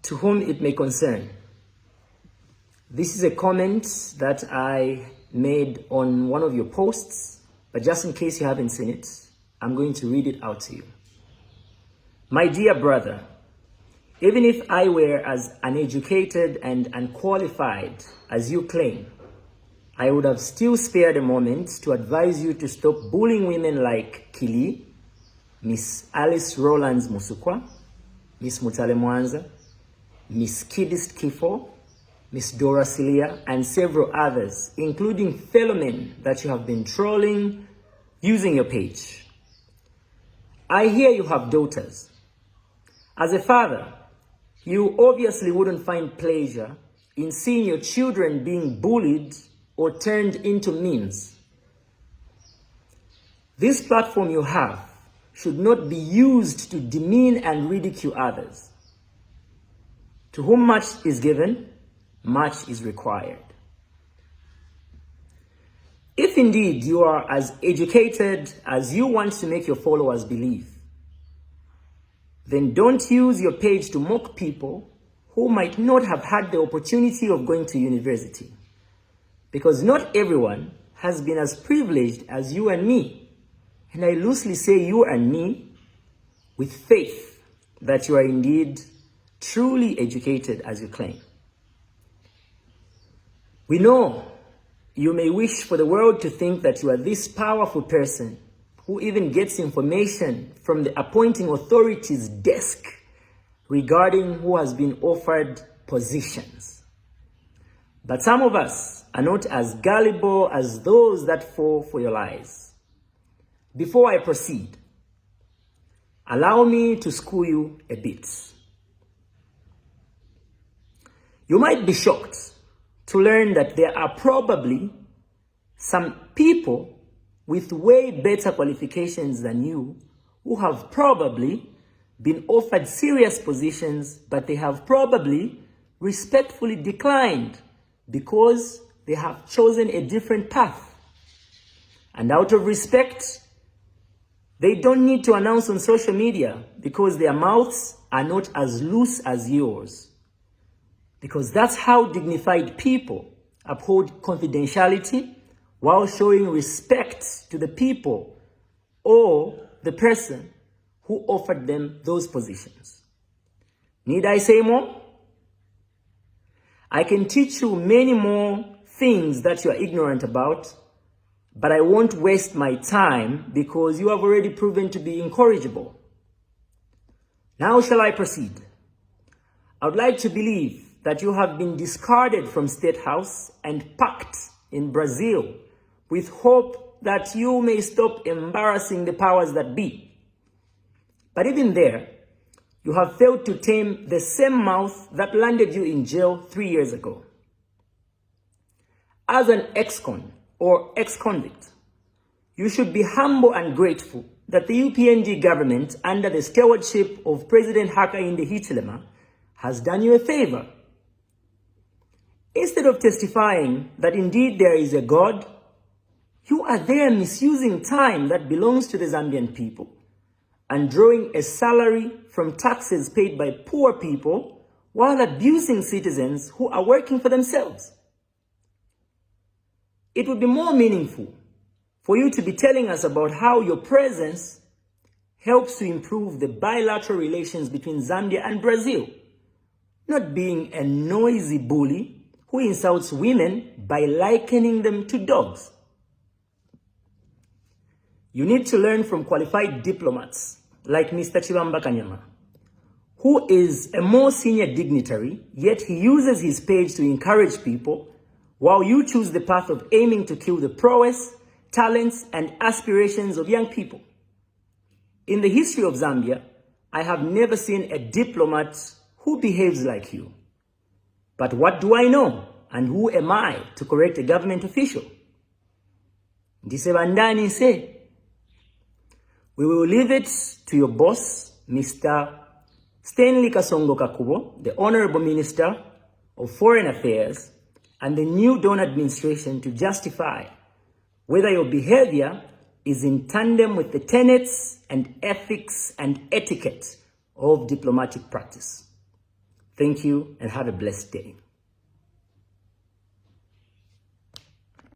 To whom it may concern. This is a comment that I made on one of your posts, but just in case you haven't seen it, I'm going to read it out to you. My dear brother, even if I were as uneducated and unqualified as you claim, I would have still spared a moment to advise you to stop bullying women like Kili, Miss Alice Rolands Musukwa, Miss Mutale Mwanza, Miss Kidist Kifo, Miss Dora Celia, and several others, including fellow men that you have been trolling using your page. I hear you have daughters. As a father, you obviously wouldn't find pleasure in seeing your children being bullied or turned into memes. This platform you have should not be used to demean and ridicule others. To whom much is given, much is required. If indeed you are as educated as you want to make your followers believe, then don't use your page to mock people who might not have had the opportunity of going to university. Because not everyone has been as privileged as you and me. And I loosely say you and me with faith that you are indeed truly educated as you claim. We know you may wish for the world to think that you are this powerful person who even gets information from the appointing authority's desk regarding who has been offered positions. But some of us are not as gullible as those that fall for your lies. Before I proceed, allow me to school you a bit. You might be shocked to learn that there are probably some people with way better qualifications than you who have probably been offered serious positions, but they have probably respectfully declined because they have chosen a different path. And out of respect, they don't need to announce on social media because their mouths are not as loose as yours. Because that's how dignified people uphold confidentiality while showing respect to the people or the person who offered them those positions. Need I say more? I can teach you many more things that you are ignorant about, but I won't waste my time because you have already proven to be incorrigible. Now shall I proceed? I would like to believe that you have been discarded from State House and packed in Brazil with hope that you may stop embarrassing the powers that be. But even there, you have failed to tame the same mouth that landed you in jail 3 years ago. As an ex-con or ex-convict, you should be humble and grateful that the UPND government, under the stewardship of President Hakainde Hichilema, has done you a favor. Instead of testifying that indeed there is a God, you are there misusing time that belongs to the Zambian people and drawing a salary from taxes paid by poor people while abusing citizens who are working for themselves. It would be more meaningful for you to be telling us about how your presence helps to improve the bilateral relations between Zambia and Brazil, not being a noisy bully who insults women by likening them to dogs. You need to learn from qualified diplomats like Mr. Chibamba Kanyama, who is a more senior dignitary, yet he uses his page to encourage people, while you choose the path of aiming to kill the prowess, talents, and aspirations of young people. In the history of Zambia, I have never seen a diplomat who behaves like you. But what do I know, and who am I to correct a government official? Ndisebandani say, we will leave it to your boss, Mr. Stanley Kasongo Kakubo, the Honorable Minister of Foreign Affairs, and the new Dawn administration to justify whether your behavior is in tandem with the tenets and ethics and etiquette of diplomatic practice. Thank you and have a blessed day.